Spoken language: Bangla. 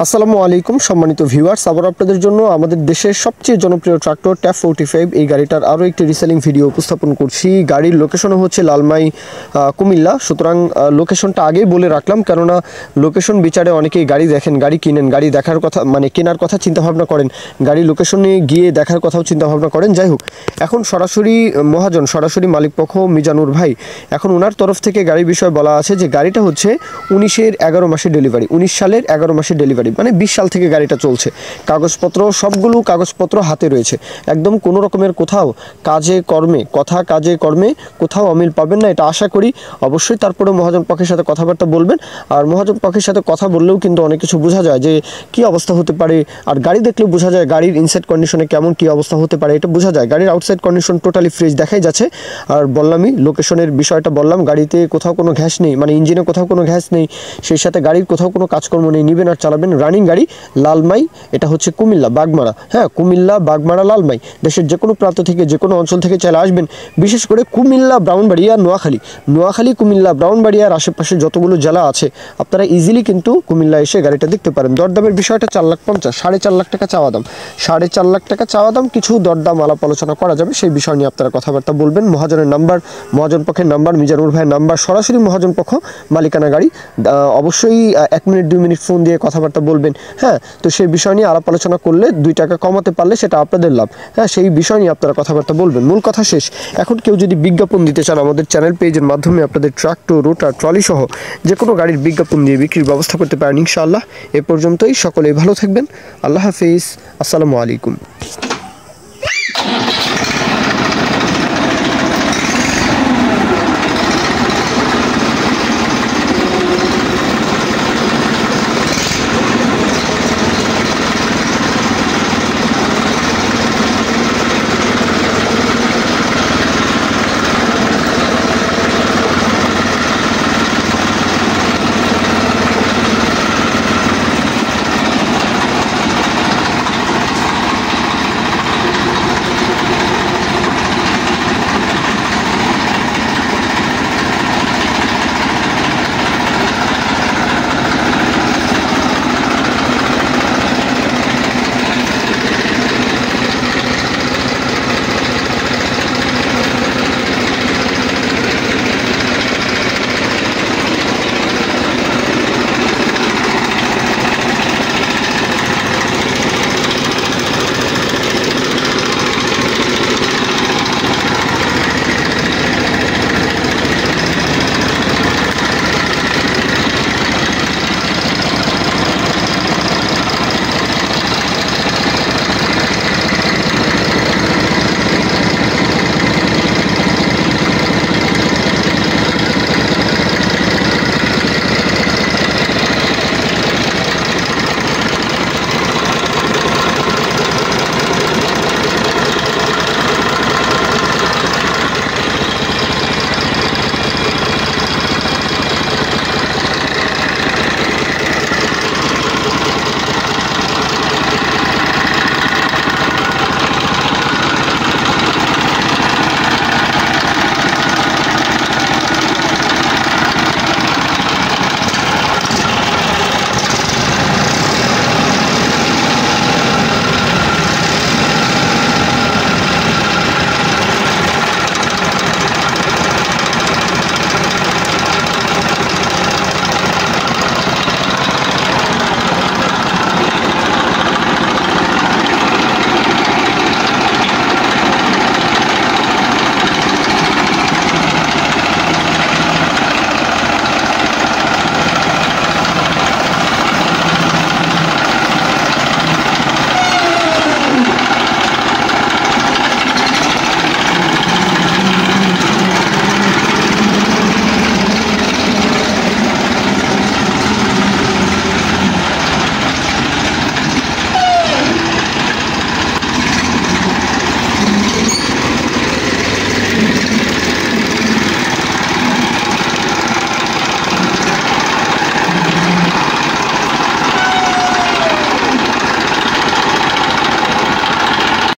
আসসালামু আলাইকুম সম্মানিত ভিউয়ার্স, আবার আপনাদের জন্য আমাদের দেশের সবচেয়ে জনপ্রিয় ট্রাক্টর ট্যাপ 45 এই গাড়িটার আরও একটি রিসেলিং ভিডিও উপস্থাপন করছি। গাড়ির লোকেশনও হচ্ছে লালমাই কুমিল্লা। সুতরাং লোকেশনটা আগেই বলে রাখলাম, কেননা লোকেশন বিচারে অনেকেই গাড়ি দেখেন, গাড়ি কিনেন, গাড়ি দেখার কথা মানে কেনার কথা চিন্তাভাবনা করেন, গাড়ি লোকেশনে গিয়ে দেখার কথাও চিন্তাভাবনা করেন। যাই হোক, এখন সরাসরি মহাজন, সরাসরি মালিকপক্ষ মিজানুর ভাই, এখন ওনার তরফ থেকে গাড়ির বিষয়ে বলা আছে যে গাড়িটা হচ্ছে 19-এর 11 মাসের ডেলিভারি, 19 সালের 11 মাসের ডেলিভারি, মানে 20 সাল থেকে গাড়িটা চলছে। কাগজপত্র সবগুলো কাগজপত্র হাতে রয়েছে, একদম কোনো রকমের কোথাও কাজে কর্মে কোথাও অমিল পাবেন না, এটা আশা করি। অবশ্যই তারপরে মহাজন পক্ষের সাথে কথাবার্তা বলবেন, আর মহাজন পক্ষের সাথে কথা বললেও কিন্তু অনেক কিছু বোঝা যায় যে কি অবস্থা হতে পারে, আর গাড়ি দেখলেও বোঝা যায় গাড়ির ইনসাইড কন্ডিশনে কেমন কি অবস্থা হতে পারে, এটা বোঝা যায়। গাড়ির আউটসাইড কন্ডিশন টোটালি ফ্রেশ দেখাই যাচ্ছে। আর বললামই, লোকেশনের বিষয়টা বললাম, গাড়িতে কোথাও কোনো ঘ্যাস নেই, মানে ইঞ্জিনে কোথাও কোনো ঘ্যাস নেই, সেই সাথে গাড়ির কোথাও কোনো কাজকর্ম নেই, নেবেন আর চালাবেন। রানিং গাড়ি, লালমাই, এটা হচ্ছে কুমিল্লা বাগমারা। হ্যাঁ, কুমিল্লা বাগমারা লালমাই, দেশের যে কোনো প্রান্ত থেকে যে কোনো অঞ্চল থেকে চাইলে আসবেন। বিশেষ করে কুমিল্লা ব্রাউনবাড়িয়া নোয়াখালী কুমিল্লা ব্রাউনবাড়িয়ার আশেপাশে যতগুলো জেলা আছে আপনারা ইজিলি কিন্তু কুমিল্লা এসে গাড়িটা দেখতে পারেন। দরদামের বিষয়টা 4,50,000, 4.5 লাখ টাকা চাওয়া দাম, 4.5 লাখ টাকা চাওয়া দাম। কিছু দরদাম আলাপ আলোচনা করা যাবে, সেই বিষয় নিয়ে আপনারা কথাবার্তা বলবেন। মহাজনের নাম্বার, মহাজন পক্ষের নাম্বার, মিজানুর ভাইয়ের নাম্বার, সরাসরি মহাজন পক্ষ, মালিকানা গাড়ি। অবশ্যই 1 মিনিট 2 মিনিট ফোন দিয়ে কথাবার্তা বলবেন। হ্যাঁ, তো সেই বিষয় নিয়ে আলাপ আলোচনা করলে 2 টাকা কমাতে পারলে সেটা আপনাদের লাভ। হ্যাঁ, সেই বিষয় নিয়ে আপনারা কথাবার্তা বলবেন। মূল কথা শেষ। এখন কেউ যদি বিজ্ঞাপন দিতে চান আমাদের চ্যানেল পেজের মাধ্যমে আপনাদের ট্রাক্টর, রোটার, ট্রলি সহ যে কোনো গাড়ির বিজ্ঞাপন দিয়ে বিক্রির ব্যবস্থা করতে পারেন ইনশাআল্লাহ। এ পর্যন্তই, সকলেই ভালো থাকবেন। আল্লাহ হাফিজ, আসসালামু আলাইকুম।